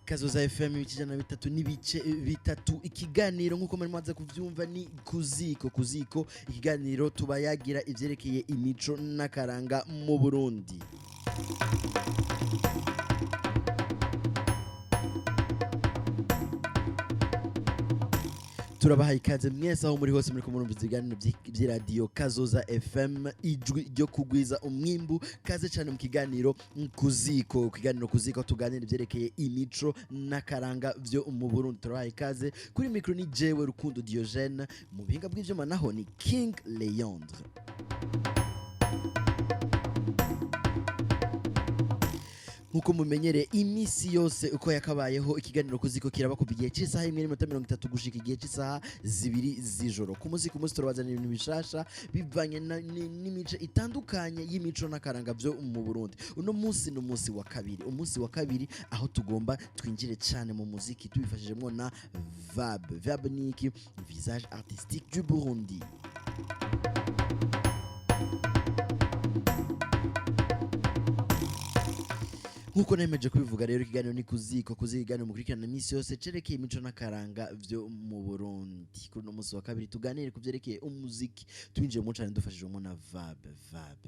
Kazoza FM ibikijana bitatu n'ibice bitatu ikiganiro nkuko muri mwaza kuvyumva ni kuziko ikiganiro tubayagira ivyerekeye imico n'akaranga mu Burundi. Turabahaye ikaze mwese aho muri hose muri kumurumviza ibiganiro by'iradio Kazoza FM ijwi ryo kugwiza umwimbu. Kaze cyane mu kiganiro kuziko tuganira ivyerekeye imico n'akaranga vyo mu Burundi. Turabahaye ikaze kuri micro ni jewe Rukundo Diogene, mu bihinga bw'ivyuma naho ni King Leandre. Nkuko mumenyere imisi yose uko yakabayeho ikiganiro kuziko kiraba kuva igihe cy'isaha 1:30 gushika igihe cy'isaha 2 z'ijoro. Ku munsi turabazana ibintu bishasha bivanye n'imice itandukanye y'imico n'akaranga vyo mu Burundi. Uno munsi no munsi wa kabiri aho tugomba twinjire cyane mu muziki tubifashijemo na VAB ni iki visage artistique du Burundi. Nkuko nemeje kubivuga rero ikiganiro ni kuziko ikiganiro mukurikirana imisi yose cerekeye imico n'akaranga vyo mu Burundi. Kuri no munsi wa kabiri tuganire kuvyerekeye umuziki twinjiye mu cyane dufashijemo na VAB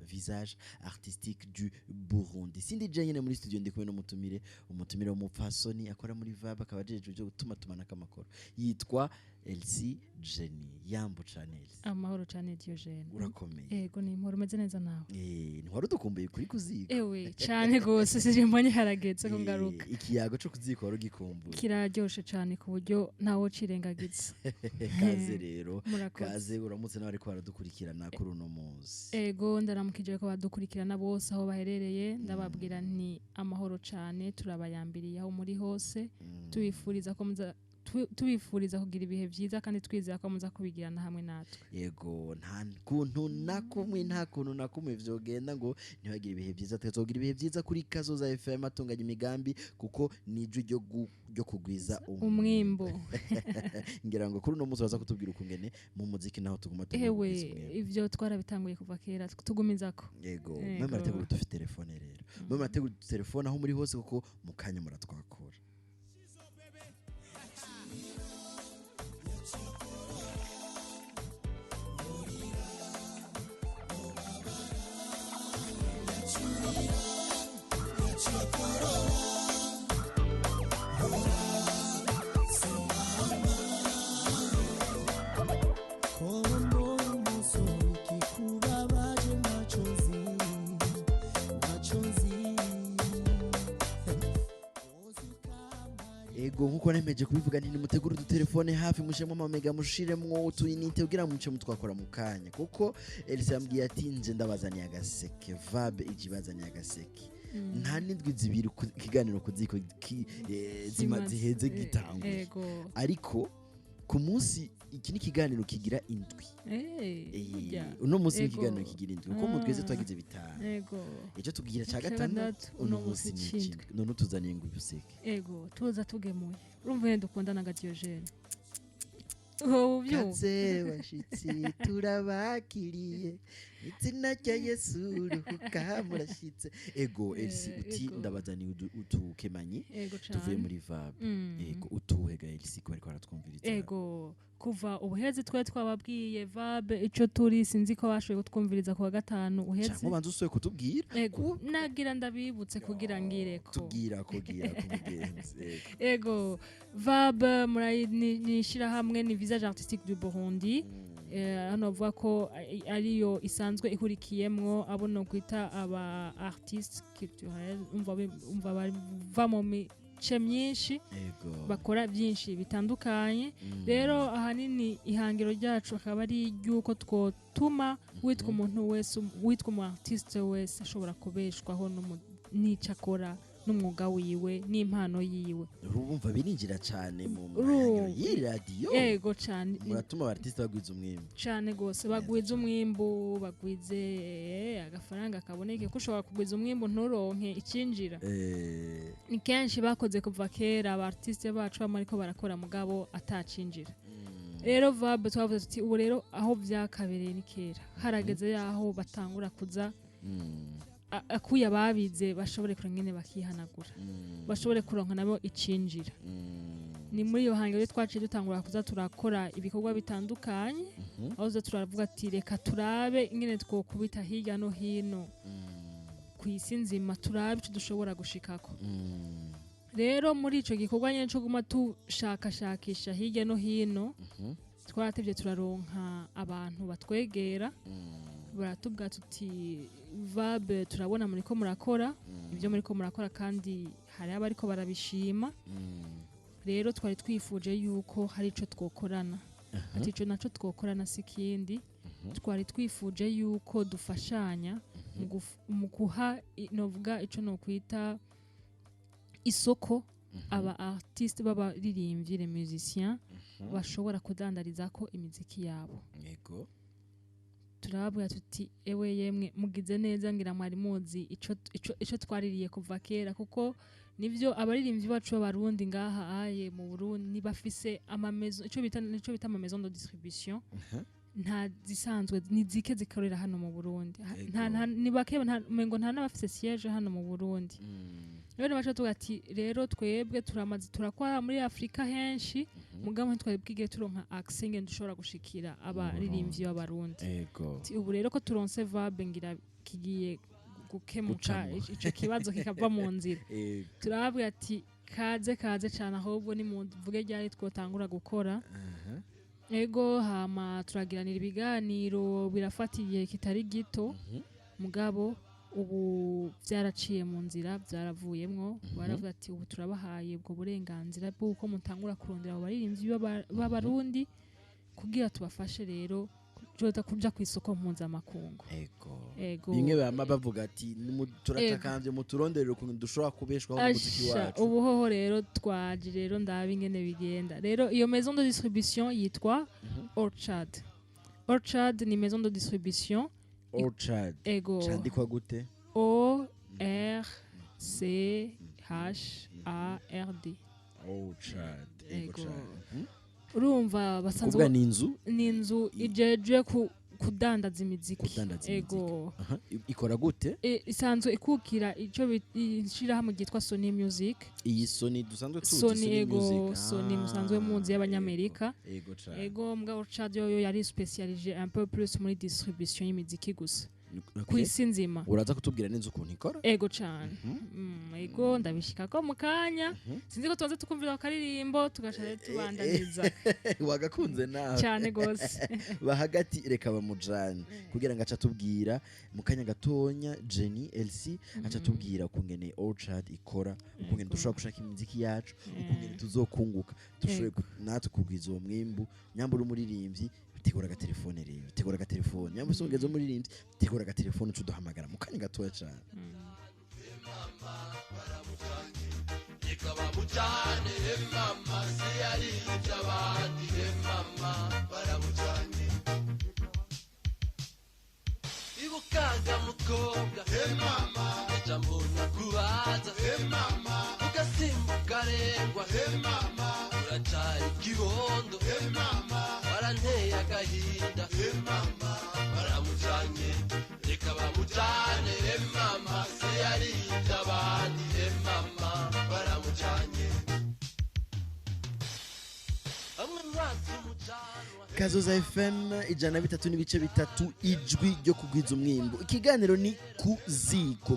visage artistique du Burundi. Sindi je nyene muri studio ndi kumwe no umutumire w'umupfasoni akora muri VAB akaba ajeje byo gutuma n'akamakoro yitwa Elsie Jenny. Yambo channel amahoro cyane Diogene. Urakomeye? Yego ni imporo meze neza nawe. Ntwari dukumbuye kuri kuziko. Ewe cyane gose simbonye haragetse ko ngaruka. Ikiyago cyo kuziko wari ugikumbuye. Kiraryoshe cyane ku buryo ntawo cirengagiza. Kaze rero. Kaze uramutse nawe ariko baradukurikirana kuri uno munsi. Ego ndaramukije ko badukurikirana bose aho baherereye ndababwira nti amahoro cyane turabayambiriye aho muri hose tubifuriza ko tubifuriza kugira ibihe byiza kandi twizera ko muza kubigirana hamwe natwe. Yego nta kuntu nakumwe vyogenda ngo ntibagire ibihe byiza. Tuzogira ibihe byiza kuri Kazoza FM atunganya imigambi kuko nijwi ryo kugwiza umwimbo. Ngira ngo kuri uno munsi baza kutubwira ukungene mu muziki naho tuguma tugwiza. Ivyo twarabitanguye kuva kera tugumizako. Yego mwe murategura dufite telefone rero. Mwe murategura telefone aho muri hose kuko mukanya muratwakora. Ego nkuko nemeje kubivuga nti mutegura udutelefone hafi mushemo amamega mushiremwo utuyinite kugira muce mutwakora mu kanya kuko Elsa yambwiye ati nje ndabazaniye agaseke VAB ikibazaniye agaseke. Nta nindwi zibiri ikiganiro kuziko ziheze gitangwe ariko ku munsi iki ni kiganiro kigira indwi. Uno munsi ni kiganiro kigira indwi kuko mu twese twagize bitanu. Ejo tugira ca gatandatu uno munsi ni indwi none tuzaniye ngo ibuseke. Tuza tugemuye urumva dukundana ga Diogene. Kaze washitsi turabakiriye izina rya Yesu ruhuka murashitse. Ego Elsie uti ndabazaniye utukemanyi tuvuye muri VAB. Ego utuhega Elsie ko ariko aratwumviriza. Ego kuva ubuhezi twe twababwiye VAB ico turi sinzi ko bashoboye kutwumviriza ku wa gatanu uheze. Cyangwa banze usoye kutubwira. Ego nagira ndabibutse kugira ngireko. Tugira kumugenzi. Ego VAB murayishira hamwe ni visage artistique du Burundi. Hano bavuga ko ariyo isanzwe ikurikiyemwo abo no kwita aba artistes culturels umva bava mu mice myinshi bakora byinshi bitandukanye. Rero ahanini ihangiro ryacu akaba ari ryuko twotuma witwa umuntu wese witwa umu artiste wese ashobora kubeshwaho n'icakora n'umwuga wiwe n'impano yiwe urumva birinjira cyane mu Uru- y'i radio yego cyane muratuma abartiste bagwiza umwimbu cyane gose bagwiza umwimbu bagwize agafaranga kaboneke ko ushobora kugwiza umwimbu nturonke icinjira ni kenshi bakoze kuva kera abartiste bacu bamwe ariko barakora mugabo atacinjira rero Vibe twavuze tuti ubu rero aho vyakabereye ni kera harageze yaho batangura kuza akuya babize bashobore kuronka nyene bakihanagura bashobore kuronka nabo icinjira ni muri iyo hangiro twaciye dutangura kuza turakora ibikorwa bitandukanye aho zo turavuga ati reka turabe ingene twokubita hirya no hino ku isi nzima turabe icyo dushobora gushikako rero muri ico gikorwa nyene cyo guma tushakashakisha hirya no hino twaratevye turaronka abantu batwegera baratubwira tuti Vibe turabona muriko murakora ibyo muriko murakora kandi hari abariko barabishima rero twari twifuje yuko hari ico twokorana ati ico naco twokorana sikindi twari twifuje yuko dufashanya mu guha novuga ico no kwita isoko aba artiste b'abaririmbyi les musiciens bashobora kudandariza ko imiziki yabo yego turababwira tuti ewe yemwe mugize neza ngira mwari muzi ico twaririye kuva kera kuko nivyo abaririmbyi bacu b'abarundi ngaha aye mu Burundi bafise amamezo ico bita amamezo de distribution nta zisanzwe nizike zikorera hano mu Burundi nta ni bake mengo nta n'abafise siège hano mu Burundi rero bacha tugati rero twebwe turamaze turakora muri Afrika henshi mugabo twabwigiye turonka access nge dushobora gushikira abaririmbyi b'abarundi yego ubu rero ko turonse Vibe ngira kigiye gukemuka ico kibazo kikava mu nzira turababwira ati kaze cyane ahubwo ni muvuge ryari twotangura gukora ego hama turagiranira ibiganiro birafatiye kitari gito mugabo ubu byaraciye mu nzira byaravuyemwo baravuga ati ubu turabahaye ubwo burenganzira bw'uko mutangura kurondera abaririmbyi b'abarundi kugira tubafashe rero kuja ku isoko mpuzamakungu ego bimwe bama bavuga ati turatakambye muturonderero ukuntu dushobora kubeshwaho umuziki wacu ubu hoho rero twaje rero ndabe ingene bigenda rero iyo maison de distribution yitwa Orchard ni maison de distribution Orchard ego candikwa gute ORCHARD Orchard ego urumva basanzwe ni inzu ijeje kudandaza imiziki ego ikora gute isanzwe ikukira ico ishira hamwe gitwa Sony Music iyi Sony dusanzwe tuzi Sony ego Sony musanzwe munzi y'abanyamerika uraza kutubwira neza ukuntu ikora ego cyane ego ndabishika ko mukanya sinzi ko tubanze tukumvira akaririmbo tugaca tubandaniza wagakunze nawe cyane gose bahagati reka bamujane kugira ngo aca tubwira mukanya gatonya Jenny LC aca tubwira ukungene Orchard ikora ukungene dushobora gushaka imiziki yacu ukungene tuzokunguka dushobore natwe kugwiza uwo mwimbu nyambura umuririmbyi tegura agatelefone rero tegura agatelefone nyambo songeze umuririmbyi tegura agatelefone ucuduhamagara mukanya gatoya cyane ikaba mujane mama si ari iby'abandi mama baramujanye ibukaga mukobwa mama ijambo nakubaza mama ugasimbuka rengwa mama uracari kibondo mama baranteye agahinda mama baramujanye reka bamujane mama se yari iby'abandi mama baramujanye Kazoza FM 103.3 ijwi ryo kugwiza umwimbo ikiganiro ni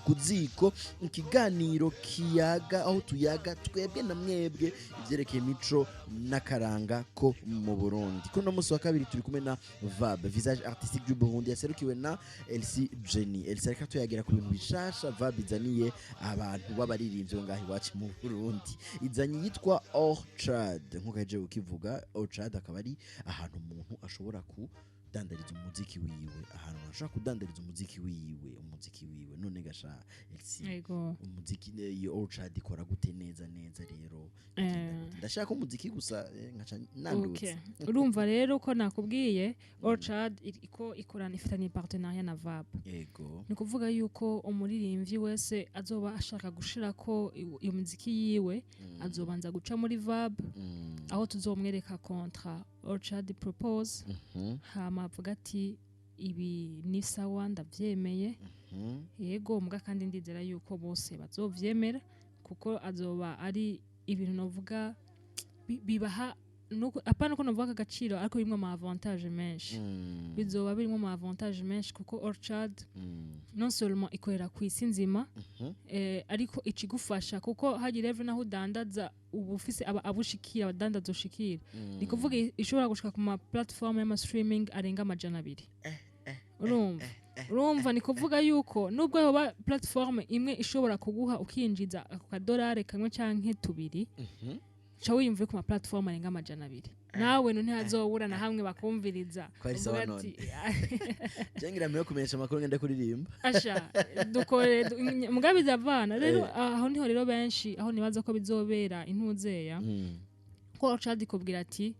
kuziko ikiganiro kiyaga aho tuyaga twebwe na mwebwe ivyerekeye imico n'akaranga ko mu Burundi kuno musi wa kabiri turi kumwe na Vibe visage artistique du Burundi yaserukiwe na LC Jenny LC reka tuyagira ku bintu bishasha Vibe izaniye abantu b'abaririmbyi ngahi wacu mu Burundi izanye yitwa Orchard nkuko yaje ukivuga Orchard akaba ari ahantu umuntu ashobora kudandariza umuziki wiwe ahantu ashaka kudandariza umuziki wiwe none gasha umuziki iyo Orchard ikora gute neza rero ndashaka umuziki gusa nkaca nandutse urumva rero ko nakubwiye Orchard iko ikorana ifitanye partenariat na VAB yego ni kuvuga yuko umuririmbyi wese azoba ashaka gushira ko iyo muziki yiwe azobanza guca muri VAB aho tuzomwereka contrat Orchard propose hama avuga ati ibi ni sawa ndavyemeye yego mbwa kandi ndizera yuko bose bazovyemera kuko azoba ari ibintu novuga bibaha apana ko novuga agaciro ariko bimwe mu avantage menshi bizoba birimo mu avantage menshi kuko Orchard non seulement ikorera ku isi nzima ariko ikigufasha kuko hagira ever naho udandaza ubufise abushikira abadandaza ushikira ni kuvuga ishobora gushika ku ma platform ya streaming arenga 200 urumva ni kuvuga yuko nubwo yoba platform imwe ishobora kuguha ukinjiza ako kadolari kamwe canke tubiri cha wiyumve ku ma platform arenga 200 nawe ntihazobura na hamwe bakumviriza ati jengira mwe kumenyesha makuru ngende kuririmba asha dukore mugabiza abana rero aho niho rero benshi aho nibaza ko bizobera intuzeya ko Orchard ikubwira ati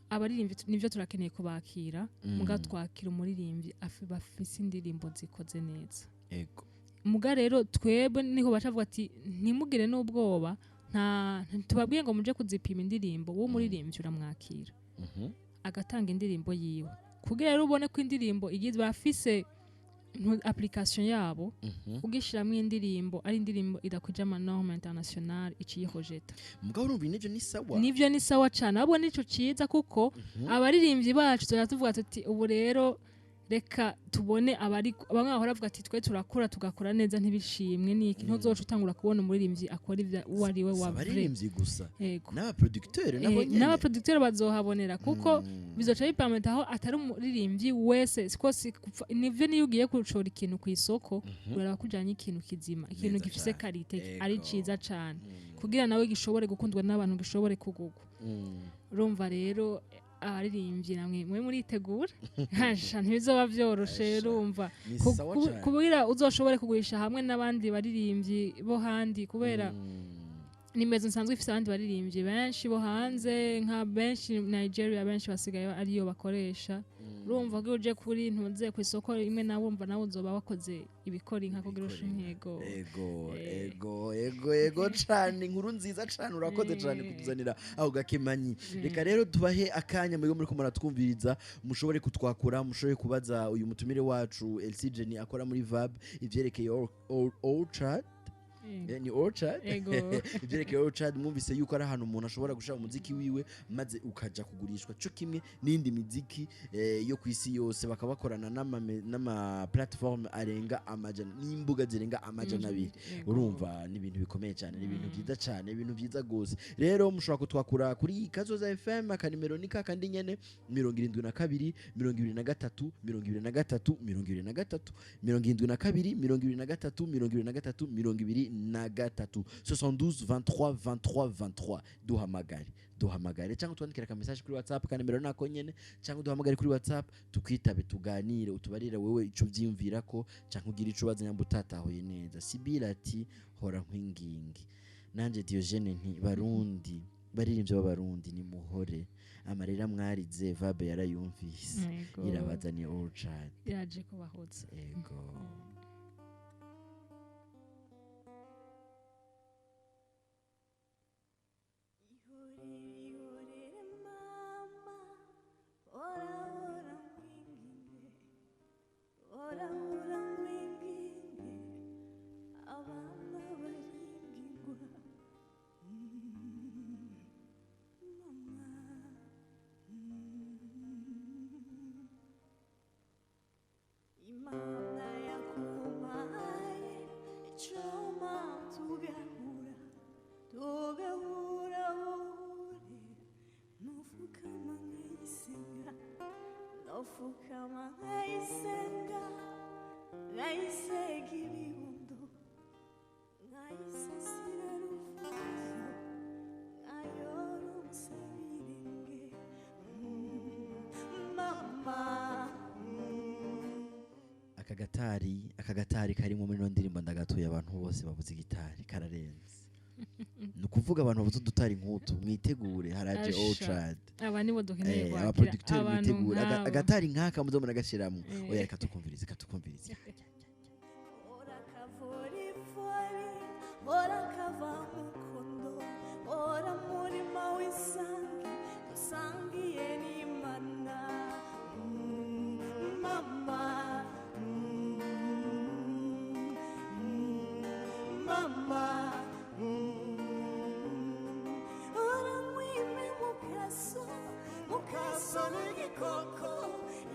abaririmbyi nivyo turakeneye kubakira muga twakira umuririmbyi bafise indirimbo zikoze neza yego muga rero twebwe niho bacavuga ati ntimugire n'ubwoba nta tubabwiye ngo muje kuzipima indirimbo wo muririmbyi uramwakira agatanga indirimbo yiwe kugira rero ubone ko indirimbo igizwe bafise application yabo ugishiramwe indirimbo ari indirimbo idakwije ama norme international iciye hojeta mugabo urumva nivyo ni sawa cyane abo nico ciza kuko abaririmbyi bacu turatuvuga tuti ubu rero reka tubone bamwe bahora bavuga ati twe turakora tugakora neza ntibishimwe niki ntuzoca utangura kubona umuririmbyi akora ivya wari we wa abaririmbyi gusa n'aba producteur bazohabonera kuko bizoca bipamenta aho atari umuririmbyi wese siko nivyo niyo ugiye kucora ikintu ku isoko uraba kujanye ikintu kizima ikintu gifise qualité ari ciza cyane kugira nawe gishobore gukundwa n'abantu gishobore kugugwa urumva rero abaririmbyi namwe mwe muritegura hasha ntibizoba vyoroshe urumva kubira uzoshobore kugurisha hamwe n'abandi baririmbyi bo handi kubera nimezo nsanzwe ifise abandi baririmbyi benshi bo hanze nka benshi Nigeria benshi basigaye ariyo bakoresha urumva ko uje kuri ntuze ku isoko imwe nawe urumva nawe uzoba wakoze ibikori nka kugira ushintego ego cyane inkuru nziza cyane urakoze cyane kutuzanira aho gakemanyi reka rero tubahe akanya muri ko muratwumviriza mushobore kutwakura mushobore kubaza uyu mutumire wacu LC Jenny akora muri VAB ivyerekeye Orchard ni Orchard ivyerekeye Orchard mwumvise yuko ari ahantu umuntu ashobora gushaka umuziki wiwe maze ukaja kugurishwa cyo kimwe n'indi miziki yo kwisi yose bakabakorana n'ama platform arenga amajana n'imbuga zirenga amajana 2 urumva ni ibintu bikomeye cyane ni ibintu byiza cyane ibintu byiza gose rero mushobora kutwakura kuri Kazoza FM akanimero ni kakandi nyene 72 23 23 23 72 23 72 23 23 23 duhamagare cyangwa twandikira ka message kuri WhatsApp ka nimero nako nyene cyangwa duhamagare kuri WhatsApp tukwitabe tuganire utubarira wewe ico vyimvira ko cyangwa ugira ico bazanya mbutatahuye neza Sibira ati hora nkwingingi nanje Diogene nti barundi baririmbye b'abarundi ni muhore amarira mwarize VAB yarayumvise irabazaniye Orchard yaje kubahutse ego Mama aka gatari karimo muri no ndirimbo ndagatuye abantu bose bavuze gitari kararenze nukuvuga abantu bavuze udutari nk'utu mwitegure haraje Orchard aba nibo dukeneye aba producteur mwitegure agatari nk'aka muzo muragashiramo oya reka tukumvirize ora kavori fori ora kavamukondo ora murima w'isangi dusangiye n'Imana mama mama ora mwime mukaso n'igikoko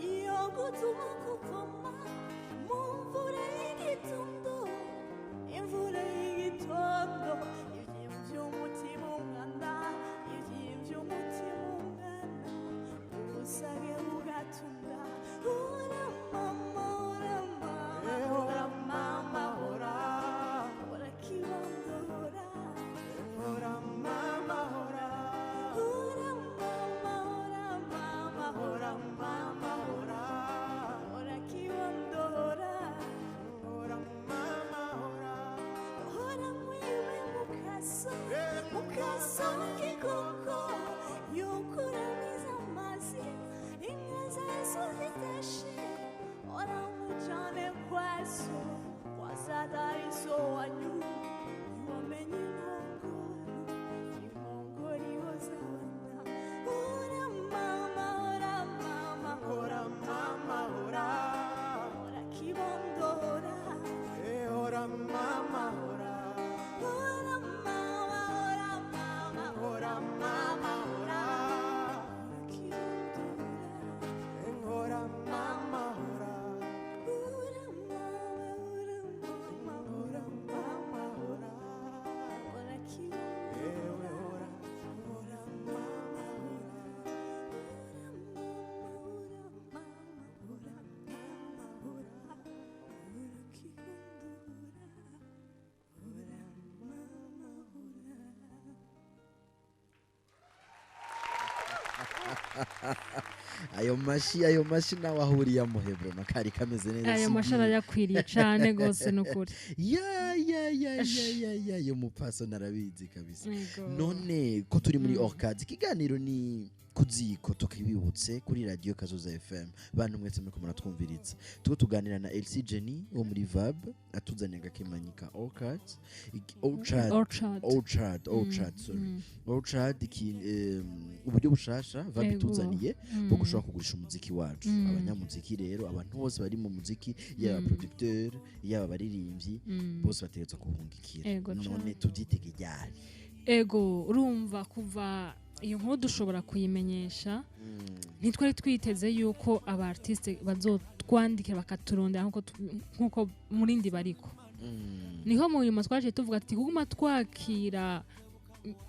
iyo gutuma kuvoma mu mvura y'igitondo imvura y'igitondo ivy'umutima ungana ivy'umutima ungana ubusage bugatunga ora mama ora mama ora mama ora ora kibondo ora mama ora ora mama ora mama ora mama ora ora kibondo ora mama ora ora mwiwe mukaso n'igikoko yukuramiza amazi inka zazo zitashe ora mujane kwaso wazadariso wanyu wamenye inkongoro ihozabana ora mama ora mama ora mama ora ora kibondo ora ora mama ora ora mama ora mama ora mama ora kibondo ora mama ora ora mama ora mama ora kibondo ora mama ayo mashi nawe ahuriye amuhebro makari kameze neza ayo mashara yakwiriye cyane gose nukuri ya yo mupaso narabizi kabisa none ko turi muri Orchard ikiganiro ni kuziko tukibibutse kuri radio Kazoza FM bantu mwese muri muratwumviritsa tuko tuganira na LC Jenny wo muri Vab atuzanye agakemanyika Orchard uburyo bushasha Vab ituzaniye bwo gushobora kugurisha umuziki wacu abanyamuziki rero abantu bose bari mu muziki yaba producteur yaba baririmvyi bose bategetswe kuhungikira none tubyitege ryari ego urumva kuva iyo nkuru dushobora kuyimenyesha ntitwari twiteze yuko aba artiste bazotwandikira bakaturondera nkuko murindi bariko niho mu nyuma twaje tuvuga ati kuguma twakira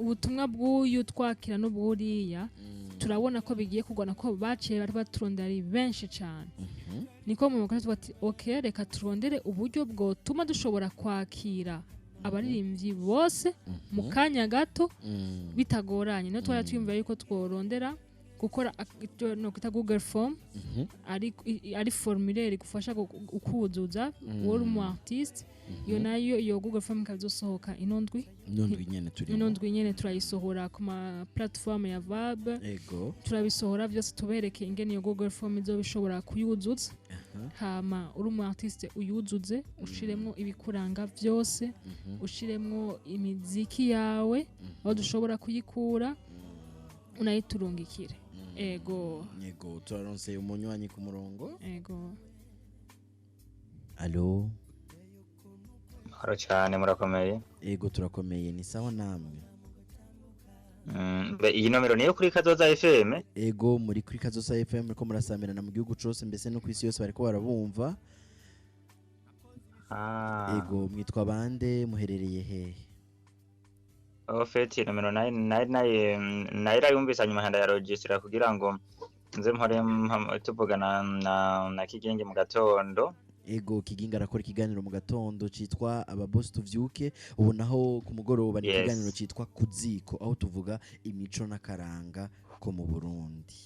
ubutumwa bw'uyu twakira n'uburiya turabona ko bigiye kugwana ko baciye bari baturondera ari benshi cyane niko mu makuru tuvuga ati okay reka turondere uburyo bwo tuma dushobora kwakira abaririmbyi bose mu kanya gato bitagoranye no twara twiyumvira yuko tworondera gukora no kwita Google Form ari formulaire gufasha ukuzuza wari mu artist yo nayo iyo Google Form kazosohoka inondwi nyene turayisohora ku ma platform ya Vab turabisohora byose tubereke ingene iyo Google Form izo bishobora kuyuzuza hama uri mu artiste uyuzuze ushiremwo ibikuranga byose ushiremwo imiziki yawe aho dushobora kuyikura unayiturungikire ego turaronse umunywanyi ku murongo ego allo haro cyane murakomeye ego turakomeye ni sawa namwe iyi nomero niyo kuri Kazoza FM ego muri kuri Kazoza FM ko murasamirana mu gihugu cyose mbese no kwisi yose bariko barabumva ego mwitwa bande muherereye hehe ofeti nomero 9 naira yumvisa nyuma handa ya registra kugira ngo nze mpore tuvugana na kigenge mu gatondo ego kiginga arakora ikiganiro mu gatondo citwa aba boss tuvyuke ubu naho ku mugoroba ni ikiganiro citwa kuziko aho tuvuga imico n'akaranga ko mu Burundi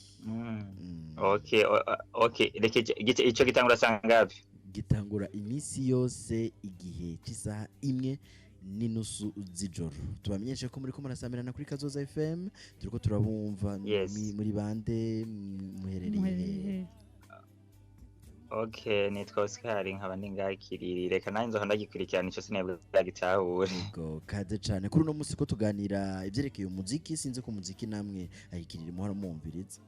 okay reke ico gitangura sangabi gitangura iminsi yose igihe cy'isaha 1:30 z'ijoro. Tubamenyeshe ko muri ko murasamirana kuri Kazoza FM, turiko turabumva muri bande muherereye. Okay, nitwa Oscar nkaba ndingakiriri, reka nanjye nzohora ndagikurikirana ico sinebwe ndagitahure. Yego, kaze cane. Kuri uno musi ko tuganira ivyerekeye umuziki, sinzi ko umuziki namwe ayikirira muhora mumviriza.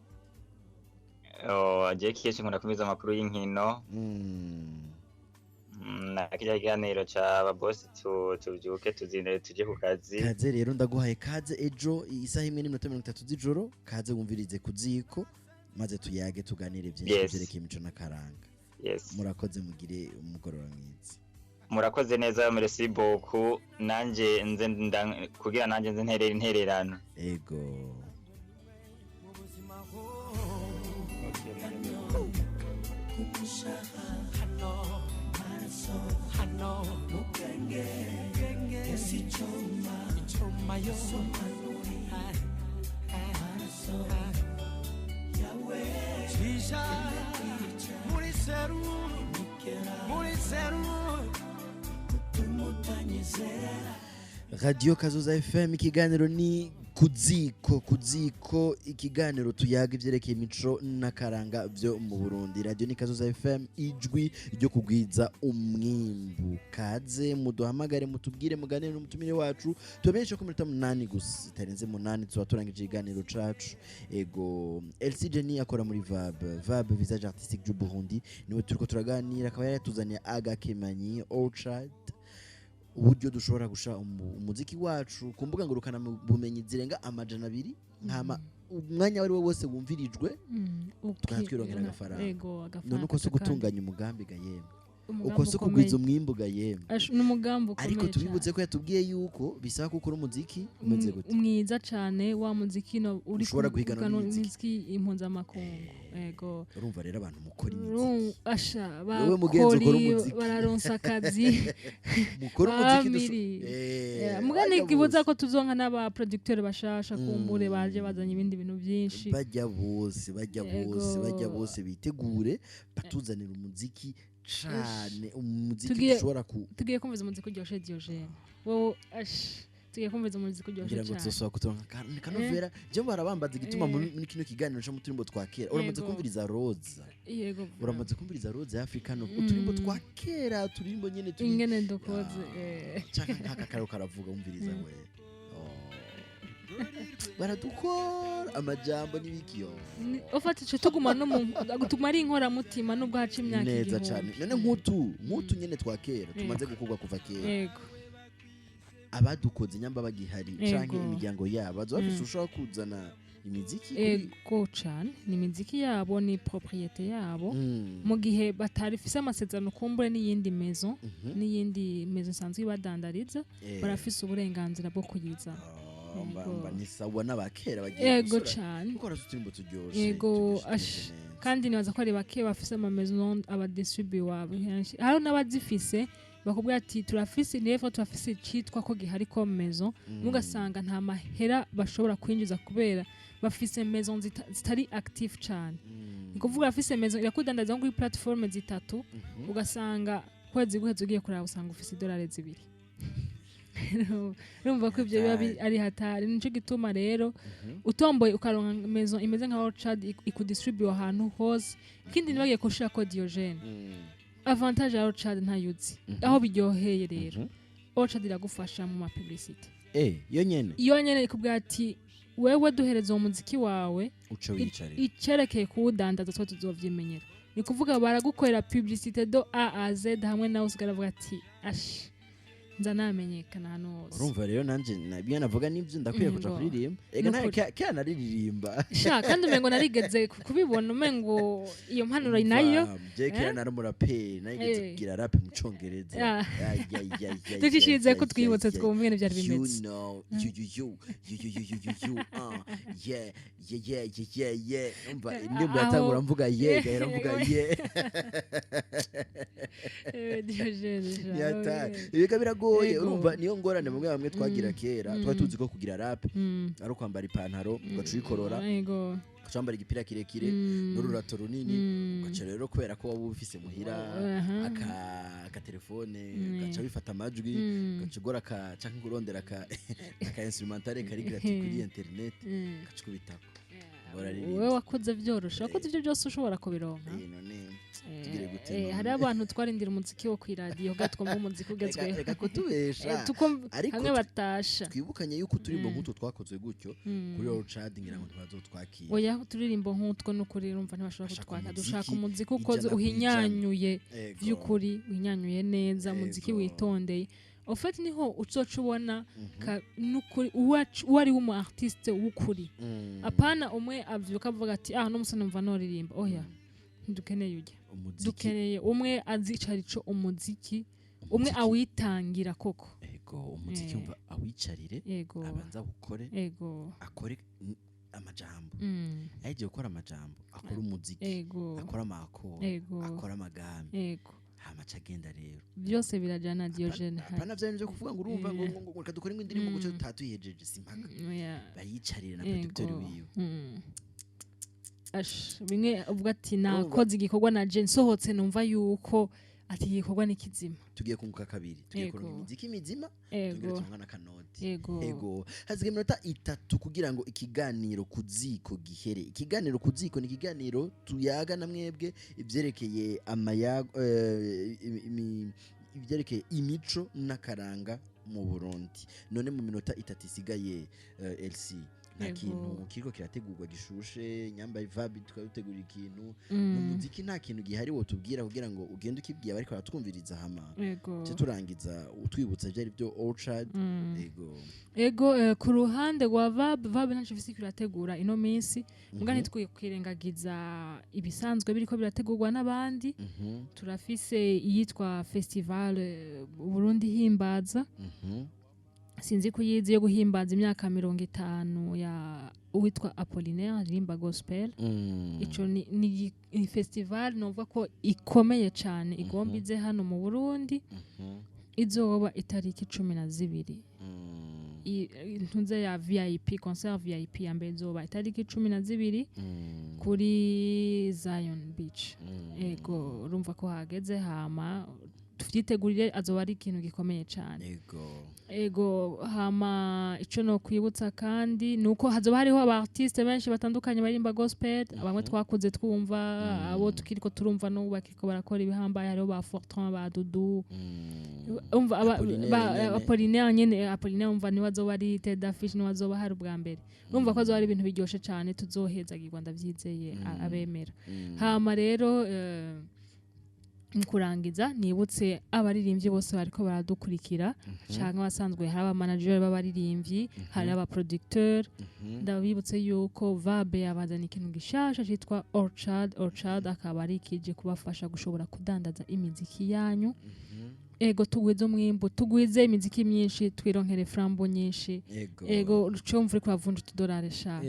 Agiye kiyeshe nkunda kumiza amakuru y'inkino. Na kiganiro ca boss tuvyuke tuzindire tuje ku kazi. Kaze rero ndaguhaye kaze ejo isaha 1:30 z'ijoro, kaze wumvirize kuziko maze tuyage tuganire byinshi byerekeye imico n'akaranga. Murakoze mugire umugorora mwiza. Murakoze neza, merci beaucoup. Nanje nze kugira nanje nze intererano. Ego. Hano mukenge isichoma yosomanuri yawe jisha muri seru tumutanyizera. Radio Kazoza FM, ikiganiro ni kuziko ikiganiro tuyaga ivyerekeye imico n'akaranga vyo mu Burundi. Radio ni Kazoza FM, ijwi ryo kugwiza umwimbu. Kaze muduhamagare mutubwire muganire n'umutumire wacu, tubamenyeshe ko muri 8 gusa tarenze 8 tuba turangije ikiganiro cacu. Ego LC Jenny akora muri Vab visage artistique du Burundi, niwe turiko turaganira, akaba yatuzaniye agakemanyi Orchard, uburyo dushobora gusha umuziki wacu ku mbuga ngurukana bumenyi zirenga 200 nkama umwanya wari wose wumvirijwe tukatwirongera agafaranga. None uko so gutunganya umugambi ga yemwe, uko so kugwiza umwimbu ga yemwe, n'umugambi ukomeye. Ariko tubibuze ko yatubwiye yuko bisaba gukora umuziki umeze gute mwiza cyane, wa muziki no uri ushobora guhigana n'umuziki impunzamakungu. Ego urumva rero abantu mukora imiziki asha wewe mugenzi ukora umuziki bararonsa akazi mukora umuziki mugane kibuza ko tuzonka n'aba producteur bashasha kumbure baje bazanye ibindi bintu byinshi. bajya bose bitegure batuzanira umuziki cyane, umuziki ushobora tugiye kumviza umuziki uryoshe Diogene. Wowe tugiye kumviza umuziki uryoshe cyane. Ngira ngo tuzosaba kutonka kanovera je barabambaza igituma muri kino kiganiro cyo muturimbo twakera. Uramaze kumviriza Roza? Yego. Uramaze kumviriza Roza Africano? Uturimbo twakera, turimbo nyene turi ingene ndokoze chaka kaka karo karavuga umviriza we. Baradukora amajambo n'ibikyo. Ufata ico tuguma no gutuma ari inkora mutima nubwo haca imyaka igihumbi. Neza cyane. None nkutu nyene twakera tumaze gukorwa kuva kera. Yego. Abadukoze nyamba bagihari canke imiryango yabo azofise ushaka kuzana imiziki ego cyane, ni imiziki yabo, ni propriété yabo. Mu gihe batarifise amasezerano kumbure n'iyindi maison sanzwe badandariza, barafise uburenganzira bwo kuyiza. Mba ni sawa n'abakera bagiye ego cyane gukora tutimbo turyoshe. Ego kandi nibaza ko ari bake bafise ama maison abadistribuer wabo henshi. Haro n'abazifise bakubwira ati turafise nevo turafise citwa ko gihari ko maison, mugasanga nta mahera bashobora kwinjiza kubera bafise maison zitari active cyane. Nikuvuga afise maison irakudandaza kuri platform zitatu, ugasanga kwezi guheze ugiye kuraba usanga ufise $2. Rumva ko ibyo biba ari hatari. Nico gituma rero utomboye ukaronka maison imeze nka Orchard ikudistribute ahantu hose. Kindi nibagiye kushira ko Diogene, avantage ya Orchard ntayuzi aho biryoheye rero. Orchard iragufasha mu ma publicity yo nyene ikubwira ati wewe duhereza umuziki wawe uco wicarira icerekeye kuwudandaza twa tuzovyimenyera. Ni kuvuga baragukorera publicité do A à Z hamwe nawe usigaravuga ati nza namenyekana hano hose. Urumva rero nanje nabyo navuga nivyo ndakwiye kuja kuririmba. Ega naye kya naririmba sha kandi umengo narigeze kubibona umengo iyo mpanuro nayo je kera naramuraperi nayigeze kugira rap mu Congereza. Tukishize ko twibutse twumvene byari bimeze. Yeah ndimba yatangura mvuga gahera mvuga Diogene. Yata ibika birago biragoye Ego. urumva niyo ngorane bamwe twagira kera twari tuzi ko kugira rap Mm. ari ukwambara ipantaro ugaca uyikorora Ego. ucambara igipira kirekire n'ururato runini ugaca rero kubera ko waba ubifise muhira akatelefone ugaca wifata amajwi ugaca ugora canke urondera aka instrumentale kari gratuit kuri internet ugaca ukubitako wowe wakoze vyorosha wakoze ivyo byose ushobora kubironka none tugire gute hari abantu twarindira umuziki wo kwiradiyo gatwa mu muziki ugezweho reka kutubesha ariko hamwe batasha twibukanye yuko turimbo nk'utwo twakozwe gutyo kuri Orchard ngira ngo ntibazotwakira oya turirimbo nk'utwo n'ukuri urumva ntibashobora kutwaka dushaka umuziki ukoze uhinyanyuye vy'ukuri uhinyanyuye neza umuziki witondeye ofeti niho ucoca ubona n'ukuri uwari w'umu artiste w'ukuri apana umwe avyuka avuga ati no musana mva noririmba oya ntidukeneye ujya dukeneye umwe azicara ico umuziki umwe awitangira koko ego umuziki umva awicarire abanza gukore akore amajambo aje gukora amajambo akora umuziki akora amako akora amagambo hamaca agenda rero byose birajana Diogene apana vya nje kuvuga ngo urumva ngo kadukora indirimbo gucyo tatuyejeje simpaka bayicarire na producteur wiwe bimwe uvuga ati nakoze igikorwa na Jen sohotse numva yuko ati igikorwa nikizima tugiye kunguka kabiri tugiye kuronka imiziki mizima tugiye tumwana kanoti ego hazige minota 3 kugira ngo ikiganiro kuziko gihere ikiganiro kuziko ni ikiganiro tuyaga na mwebwe ivyerekeye amayago ivyerekeye imico n'akaranga mu Burundi none mu minota 3 isigaye LC nta kintu kiriko kirategurwa gishushe nyamba vibe twategura ikintu mu muziki nta kintu gihari wo tubwira kugira ngo ugende ukibwiye bariko baratwumviriza hama cyo turangiza utwibutsa byari byo Orchard ego ku ruhande rwa vibe ntaco bifise kirategura ino minsi mugani twikwirengagiza ibisanzwe biriko birategurwa n'abandi turafise iyitwa festival Burundi himbaza sinzi kuyizi yo guhimbaza imyaka 50 ya uwitwa Apollinaire rimba gospel ico ni festival novuga ko ikomeye cyane igombize hano mu Burundi izoba itariki 12 intunze ya VIP concert VIP ya mbere izoba itariki 12 kuri Zion Beach ego urumva ko hageze hama tuvyitegurire azoba ari ikintu gikomeye cyane ego hama ico no kwibutsa kandi nuko hazoba hariho aba artiste benshi batandukanye barimba gospel abamwe twakuze twumva abo tukiriko turumva no bakiko barakora ibihambaye hariho ba Fortran ba Dudu umva Apollinaire nyene Apollinaire umva ni wazoba ari Teda Fish ni wazoba hari ubwa mbere urumva ko azoba ari ibintu biryoshe cyane tuzohezagirwa ndavyizeye abemera hama rero nkurangiza nibutse abaririmbyi bose bariko baradukurikira cyangwa basanzwe hari aba manager b'abaririmbyi hari aba producteur ndabibutse yuko Vabe yabazana ikintu gishasha cyitwa Orchard akaba ari kije kubafasha gushobora kudandaza imiziki yanyu ego tugwize umwimbo tugwize imiziki myinshi twironkere frambo nyinshi ego cyumva uri kuravunja $2 sha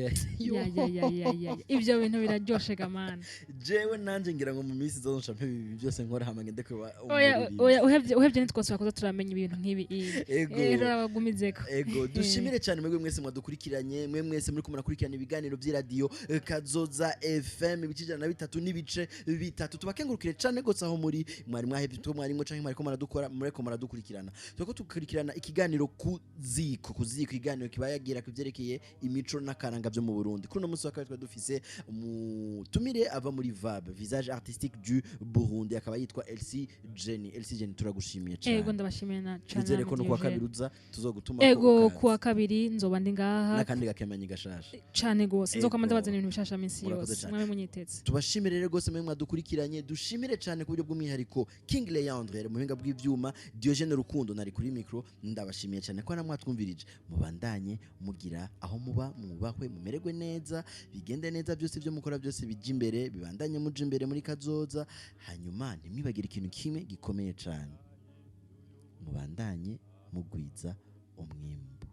ivyo bintu biraryoshe gamana jewe nanje ngira ngo mu minsi zonsha mpe byose nkora hamagende ko oya uhevye nitwose bakoza turamenya ibintu nk'ibi ego abagumizeko ego dushimire cyane mwebwe mwese mwadukurikiranye mwe mwese muri kumurakurikirana ibiganiro by'iradio Kazoza FM ibicijana na 3 n'ibice 3 tubakengurukire cyane gose aho muri mwari mwahevye to mwari mwo canke mariko maradukora mureko maradukurikirana tuko tukurikirana ikiganiro kuziko ikiganiro kibayagira kuvyerekeye imico n'akaranga byo mu Burundi kuri no munsi wa kabiri dufise mutumire ava muri Vabe visage artistique du Burundi akaba yitwa LC Jenny turagushimiye cyane ego ndabashimiye na cyane nizere ko no kwa kabiri uza tuzogutuma ego kwa kabiri nzoba ndi ngaha nakandi gakemanyi gashasha cyane gose nzokomanda bazana ibintu bishasha minsi yose mwame munyitetse tubashimire rero gose mwe mwadukurikiranye dushimire cyane ku buryo bw'umwihariko King Leandre mu buhinga bw'ivyuma Diogene Rukundo nari kuri micro ndabashimiye cyane ko namwatwumvirije mubandanye mugira aho muba mubahwe mumererwe neza bigende neza byose byo mukora byose bije imbere bibandanye muje imbere muri Kazoza hanyuma ntimwibagire ikintu kimwe gikomeye cyane mubandanye mugwiza umwimbo